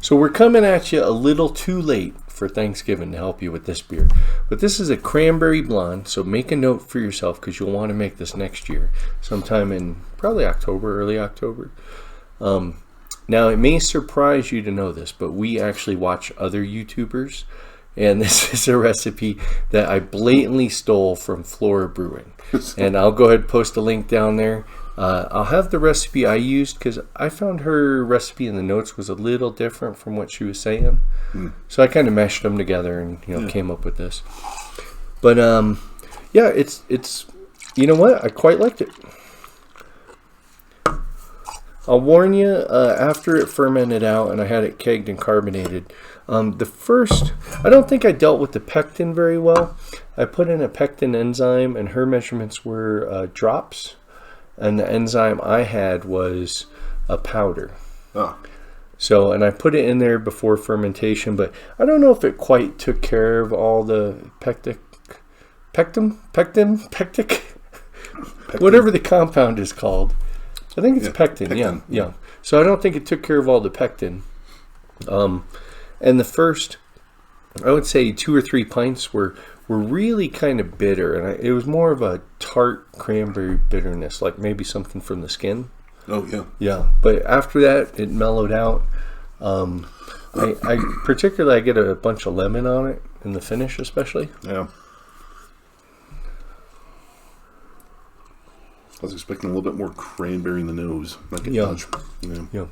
So we're coming at you a little too late for Thanksgiving to help you with this beer. But this is a cranberry blonde, so make a note for yourself because you'll want to make this next year, sometime in probably October, early October. Now, it may surprise you to know this, but we actually watch other YouTubers, and this is a recipe that I blatantly stole from Flora Brewing. And I'll go ahead and post a link down there. I'll have the recipe I used because I found her recipe in the notes was a little different from what she was saying. So I kind of meshed them together and came up with this. But yeah, it's you know what? I quite liked it. I'll warn you, after it fermented out and I had it kegged and carbonated, I don't think I dealt with the pectin very well. I put in a pectin enzyme and her measurements were drops. And the enzyme I had was a powder. Oh. So, and I put it in there before fermentation, but I don't know if it quite took care of all the pectin, whatever the compound is called. I think it's pectin. Yeah. So I don't think it took care of all the pectin. And the first, I would say 2 or 3 pints were really kind of bitter, and it was more of a tart cranberry bitterness, like maybe something from the skin. Oh yeah. Yeah, but after that, it mellowed out. I particularly get a bunch of lemon on it in the finish, especially. Yeah. I was expecting a little bit more cranberry in the nose, like much. Yeah.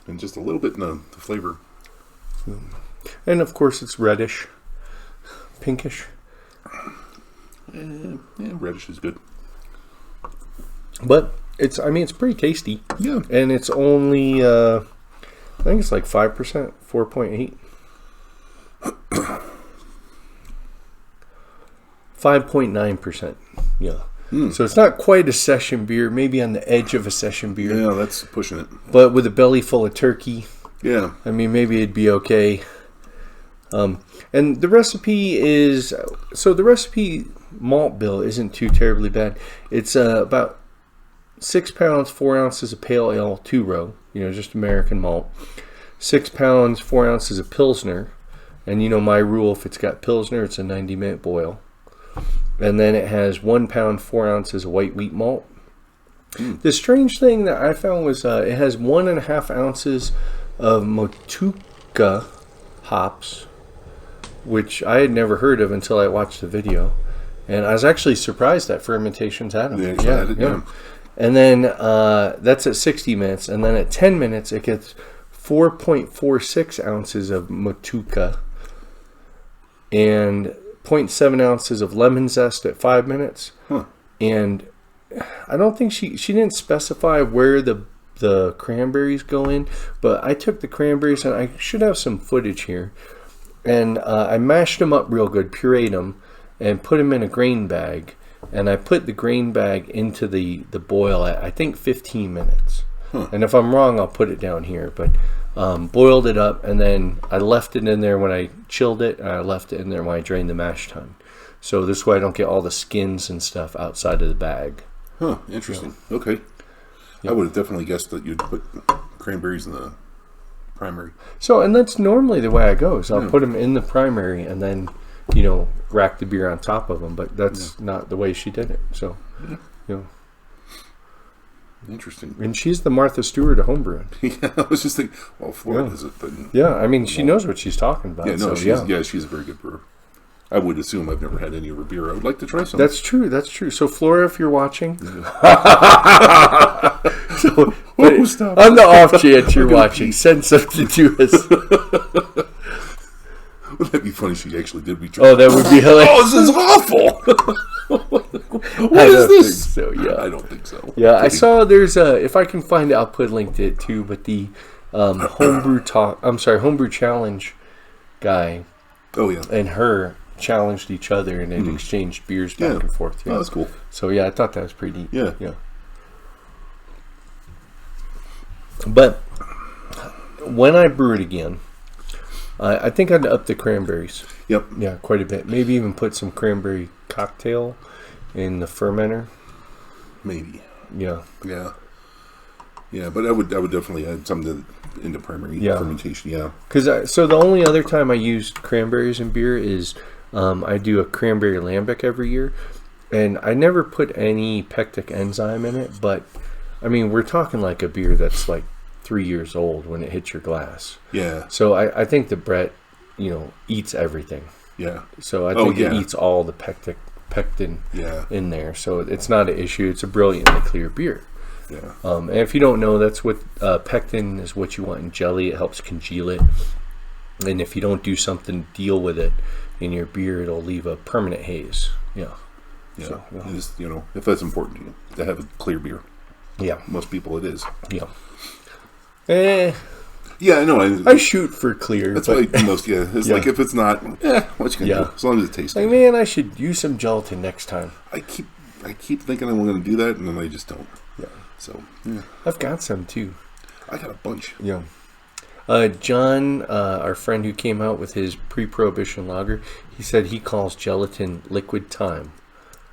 And just a little bit in the flavor. And of course, it's reddish, pinkish. Yeah, reddish is good. But it's pretty tasty. Yeah. And it's only, I think it's like 5%, 4.8. 5.9%. Yeah. So it's not quite a session beer, maybe on the edge of a session beer. Yeah, that's pushing it. But with a belly full of turkey, yeah. I mean, maybe it'd be okay. And the recipe is, so the recipe malt bill isn't too terribly bad. It's about 6 pounds, 4 ounces of pale ale, 2-row, just American malt. 6 pounds, 4 ounces of Pilsner. And my rule, if it's got Pilsner, it's a 90-minute boil. And then it has 1 pound, 4 ounces of white wheat malt. The strange thing that I found was it has 1.5 ounces of Motueka hops, which I had never heard of until I watched the video. And I was actually surprised that fermentation's had them. Yeah. And then that's at 60 minutes. And then at 10 minutes, it gets 4.46 ounces of Motueka and 0.7 ounces of lemon zest at 5 minutes. And I don't think she didn't specify where the cranberries go in, but I took the cranberries, and I should have some footage here, and I mashed them up real good, pureed them, and put them in a grain bag, and I put the grain bag into the boil at, I think, 15 minutes. And if I'm wrong, I'll put it down here, but boiled it up, and then I left it in there when I chilled it, and I left it in there when I drained the mash tun. So this way I don't get all the skins and stuff outside of the bag. Interesting. Okay. I would have definitely guessed that you'd put cranberries in the primary. So, and that's normally the way I go. So I'll put them in the primary and then, rack the beer on top of them. But that's not the way she did it. So, Interesting. And she's the Martha Stewart of homebrewing. Yeah, I was just thinking, well, Florida is it? But she knows what she's talking about. Yeah, she's a very good brewer. I would assume I've never had any of her beer. I would like to try some. That's true. So, Flora, if you're watching, so, stop. On the off chance you're watching, send something to us. Wouldn't that be funny if she actually did reach out? Oh, that would be hilarious. This is awful. What is this? So, yeah. I don't think so. Yeah, I saw there's if I can find it, I'll put a link to it too, but the Homebrew Challenge guy. Oh, yeah. And her challenged each other, and they'd exchanged beers back and forth. Yeah. Oh, that's cool. So yeah, I thought that was pretty neat. Yeah. But when I brew it again, I think I'd up the cranberries. Yep. Yeah, quite a bit. Maybe even put some cranberry cocktail in the fermenter. Maybe. Yeah. Yeah. Yeah, but I would definitely add something into primary fermentation. Yeah. So the only other time I use cranberries in beer is I do a cranberry lambic every year, and I never put any pectic enzyme in it. But I mean, we're talking like a beer that's like 3 years old when it hits your glass. Yeah. So I think the Brett, eats everything. Yeah. So I think it eats all the pectin in there. So it's not an issue. It's a brilliantly clear beer. Yeah. And if you don't know, that's what pectin is. What you want in jelly. It helps congeal it. And if you don't do something to deal with it in your beer, it'll leave a permanent haze. Yeah. Yeah. So, just, if that's important to you, to have a clear beer. Yeah. Most people it is. Yeah. Yeah, I know. I shoot for clear. That's why most. Yeah, it's like if it's not, what you gonna do? As long as it tastes like, good. Man, I should use some gelatin next time. I keep thinking I'm going to do that, and then I just don't. Yeah. So I've got some too. I got a bunch. Yeah. John, our friend who came out with his pre-prohibition lager, he said he calls gelatin liquid time.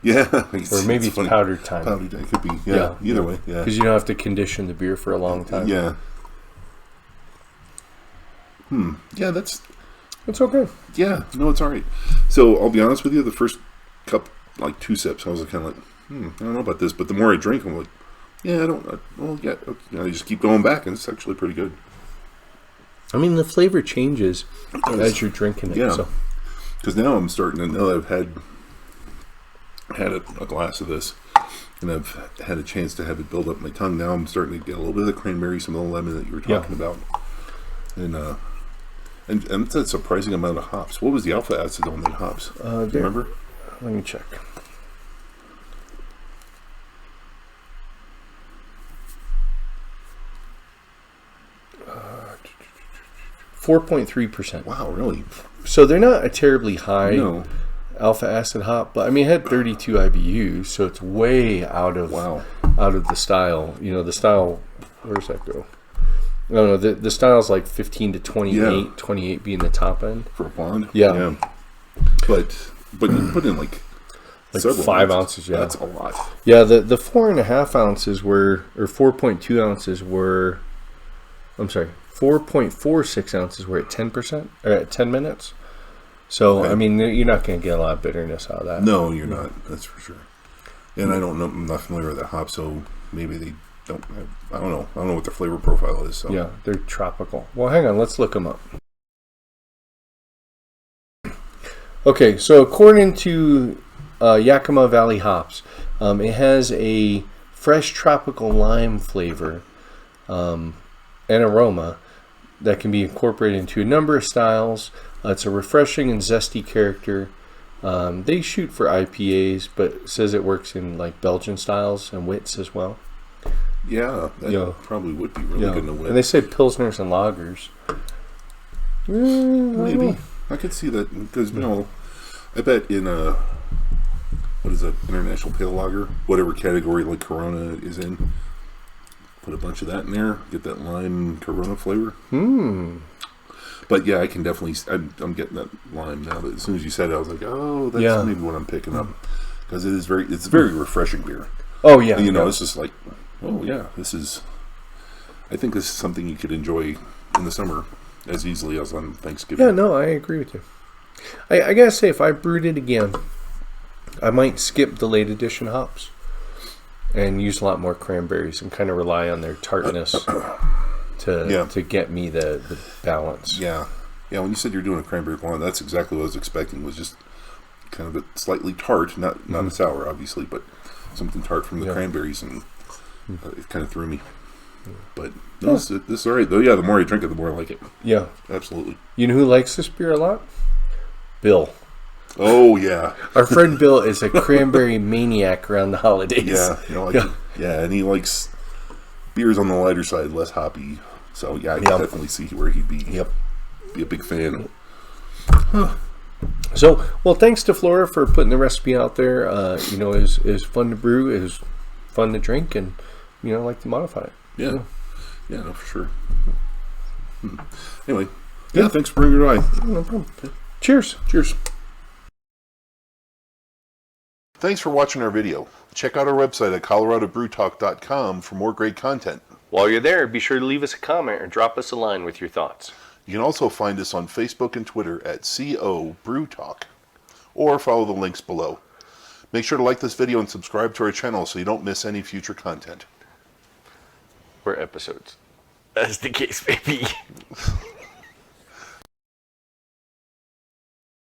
Yeah. Or maybe it's powdered time. Powdered time. It could be. Yeah. Either way. Yeah. Because you don't have to condition the beer for a long time. Yeah. Yeah, that's okay. Yeah, no, it's all right. So I'll be honest with you, the first cup, like 2 sips, I was kind of like, I don't know about this. But the more I drink, I'm like, yeah, I just keep going back, and it's actually pretty good. I mean, the flavor changes as you're drinking it. Yeah. Because now I'm starting to know I've had a glass of this, and I've had a chance to have it build up my tongue. Now I'm starting to get a little bit of the cranberry, some of the lemon that you were talking about, and it's a surprising amount of hops. What was the alpha acid on the hops? Do you remember? Let me check. 4.3%. Wow, really? So they're not a terribly high alpha acid hop, but I mean, it had 32 IBUs, so it's way out of the style. The style. Where does that go? No, the style's like 15 to 28, 28 being the top end. For a blonde? Yeah. But you put in like 5 ounces, yeah. That's a lot. Yeah, the 4.5 ounces were, or 4.2 ounces were, 4.46 ounces were at 10%, or at 10 minutes. So, I mean, you're not going to get a lot of bitterness out of that. No, you're not. That's for sure. And I don't know, I'm not familiar with that hop, so maybe they don't have, I don't know what their flavor profile is. So. Yeah, they're tropical. Well, hang on, let's look them up. Okay, so according to Yakima Valley Hops, it has a fresh tropical lime flavor and aroma that can be incorporated into a number of styles. It's a refreshing and zesty character. They shoot for IPAs, but it says it works in like Belgian styles and wits as well. Yeah, that probably would be really good in a wit. And they say pilsners and lagers. Maybe. I could see that because, I bet in what is that, International Pale Lager, whatever category like Corona is in, put a bunch of that in there, get that lime Corona flavor. But yeah, I can definitely, I'm getting that lime now. That as soon as you said it, I was like, oh, that's maybe what I'm picking up. Because it's very refreshing beer. Oh, yeah. And, it's just like, oh, yeah, I think this is something you could enjoy in the summer as easily as on Thanksgiving. Yeah, no, I agree with you. I gotta say, if I brewed it again, I might skip the late edition hops and use a lot more cranberries and kind of rely on their tartness to get me the balance. Yeah. Yeah, when you said you're doing a cranberry blonde, that's exactly what I was expecting, was just kind of a slightly tart, not a sour, obviously, but something tart from the cranberries, and it kind of threw me. But no, this is all right, though. Yeah, the more I drink it, the more I like it. Yeah. Absolutely. You know who likes this beer a lot? Bill. Oh, yeah. Our friend Bill is a cranberry maniac around the holidays. Yeah, and he likes beers on the lighter side, less hoppy. So, yeah, I can definitely see where he'd be a big fan. So, well, thanks to Flora for putting the recipe out there. It was fun to brew, it was fun to drink, and, I like to modify it. Yeah, no, for sure. Anyway, thanks for bringing it by. No problem. Cheers. Cheers. Thanks for watching our video. Check out our website at coloradobrewtalk.com for more great content. While you're there, be sure to leave us a comment or drop us a line with your thoughts. You can also find us on Facebook and Twitter at CO Brew Talk, or follow the links below. Make sure to like this video and subscribe to our channel so you don't miss any future content. Or episodes. As the case may be.